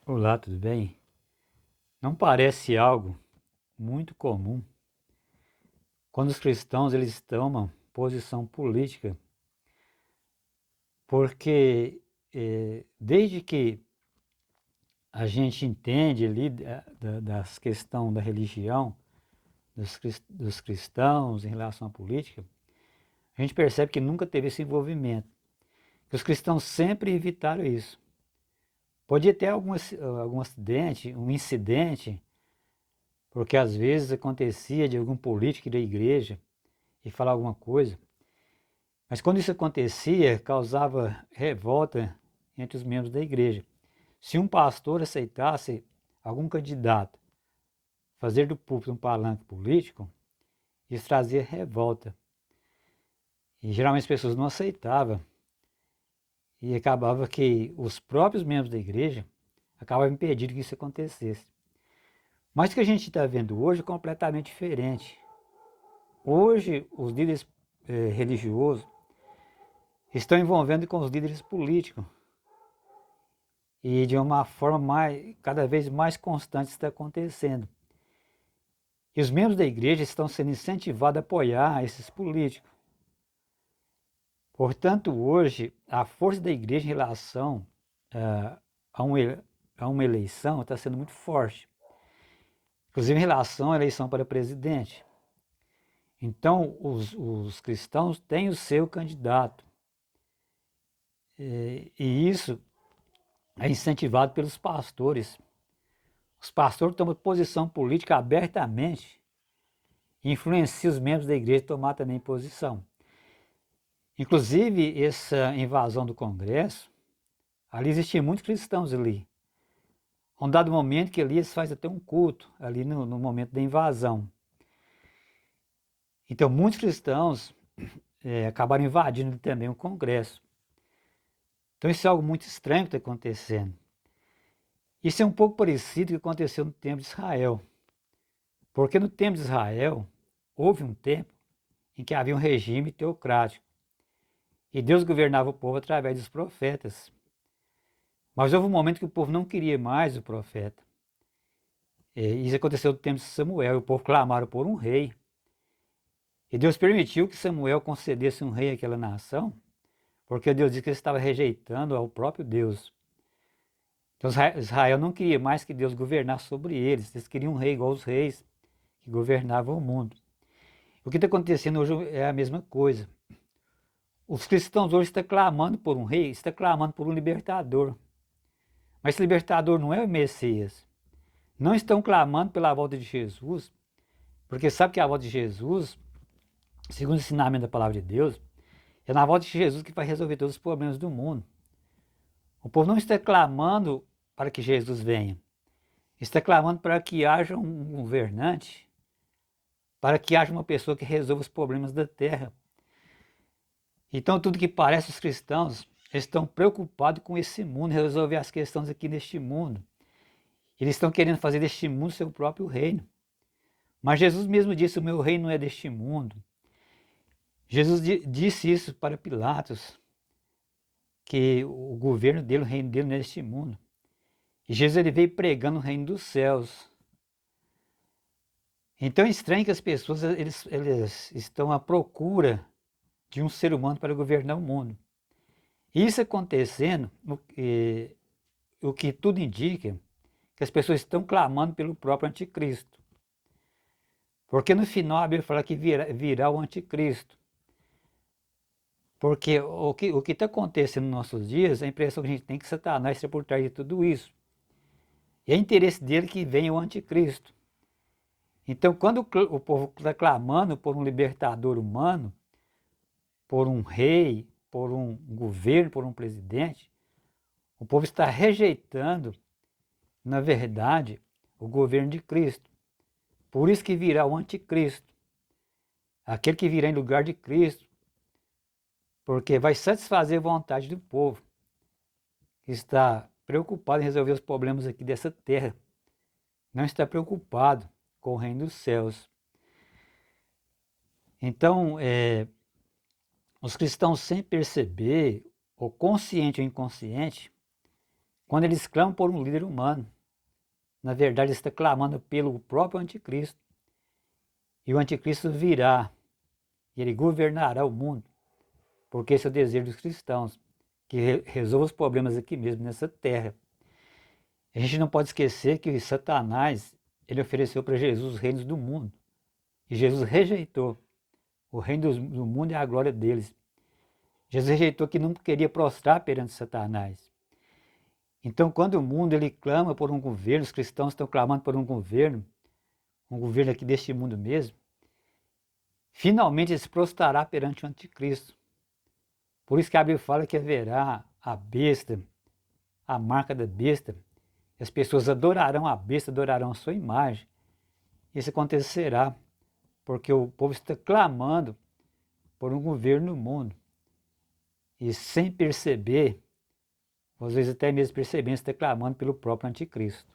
Olá, tudo bem? Não parece algo muito comum quando os cristãos eles tomam posição política, porque desde que a gente entende ali das questões da religião, dos cristãos em relação à política, a gente percebe que nunca teve esse envolvimento, que os cristãos sempre evitaram isso. Podia ter algum acidente, um incidente, porque às vezes acontecia de algum político da igreja e falar alguma coisa. Mas quando isso acontecia, causava revolta entre os membros da igreja. Se um pastor aceitasse algum candidato fazer do púlpito um palanque político, isso trazia revolta. E geralmente as pessoas não aceitavam. E acabava que os próprios membros da igreja acabavam impedindo que isso acontecesse. Mas o que a gente está vendo hoje é completamente diferente. Hoje, os líderes religiosos estão envolvendo com os líderes políticos. E de uma forma cada vez mais constante está acontecendo. E os membros da igreja estão sendo incentivados a apoiar esses políticos. Portanto, hoje, a força da igreja em relação a, um, a uma eleição está sendo muito forte. Inclusive em relação à eleição para presidente. Então, os cristãos têm o seu candidato. E isso é incentivado pelos pastores. Os pastores tomam posição política abertamente e influenciam os membros da igreja a tomar também posição. Inclusive, essa invasão do Congresso, ali existiam muitos cristãos ali. A um dado momento que ali eles fazem até um culto, ali no momento da invasão. Então, muitos cristãos acabaram invadindo também o Congresso. Então, isso é algo muito estranho que está acontecendo. Isso é um pouco parecido com o que aconteceu no tempo de Israel. Porque no tempo de Israel, houve um tempo em que havia um regime teocrático. E Deus governava o povo através dos profetas. Mas houve um momento que o povo não queria mais o profeta. Isso aconteceu no tempo de Samuel, e o povo clamaram por um rei. E Deus permitiu que Samuel concedesse um rei àquela nação, porque Deus disse que ele estava rejeitando ao próprio Deus. Então Israel não queria mais que Deus governasse sobre eles, eles queriam um rei igual aos reis que governavam o mundo. O que está acontecendo hoje é a mesma coisa. Os cristãos hoje estão clamando por um rei, estão clamando por um libertador. Mas esse libertador não é o Messias. Não estão clamando pela volta de Jesus, porque sabe que a volta de Jesus, segundo o ensinamento da palavra de Deus, é na volta de Jesus que vai resolver todos os problemas do mundo. O povo não está clamando para que Jesus venha. Está clamando para que haja um governante, para que haja uma pessoa que resolva os problemas da terra. Então, tudo que parece os cristãos estão preocupados com esse mundo, resolver as questões aqui neste mundo. Eles estão querendo fazer deste mundo seu próprio reino. Mas Jesus mesmo disse: o meu reino não é deste mundo. Jesus disse isso para Pilatos, que o governo dele, o reino dele não é deste mundo. E Jesus ele veio pregando o reino dos céus. Então é estranho que as pessoas eles estão à procura de um ser humano para governar o mundo. Isso acontecendo, o que tudo indica, que as pessoas estão clamando pelo próprio anticristo. Porque no final a Bíblia fala que virá o anticristo. Porque o que está acontecendo nos nossos dias, a impressão que a gente tem que Satanás está por trás de tudo isso. E é interesse dele que venha o anticristo. Então, quando o povo está clamando por um libertador humano, por um rei, por um governo, por um presidente, o povo está rejeitando, na verdade, o governo de Cristo. Por isso que virá o anticristo, aquele que virá em lugar de Cristo, porque vai satisfazer a vontade do povo, que está preocupado em resolver os problemas aqui dessa terra, não está preocupado com o reino dos céus. Então, os cristãos, sem perceber, ou consciente ou inconsciente, Quando eles clamam por um líder humano, na verdade eles estão clamando pelo próprio anticristo. E o anticristo virá, e ele governará o mundo, porque esse é o desejo dos cristãos, que resolva os problemas aqui mesmo, nessa terra. A gente não pode esquecer que Satanás, ele ofereceu para Jesus os reinos do mundo, e Jesus rejeitou. O reino do mundo é a glória deles. Jesus rejeitou, que não queria prostrar perante Satanás. Então, quando o mundo ele clama por um governo, os cristãos estão clamando por um governo aqui deste mundo mesmo, finalmente ele se prostrará perante o anticristo. Por isso que a Bíblia fala que haverá a besta, a marca da besta, as pessoas adorarão a besta, adorarão a sua imagem. Isso acontecerá porque o povo está clamando por um governo no mundo. E sem perceber, às vezes até mesmo percebendo, está clamando pelo próprio anticristo.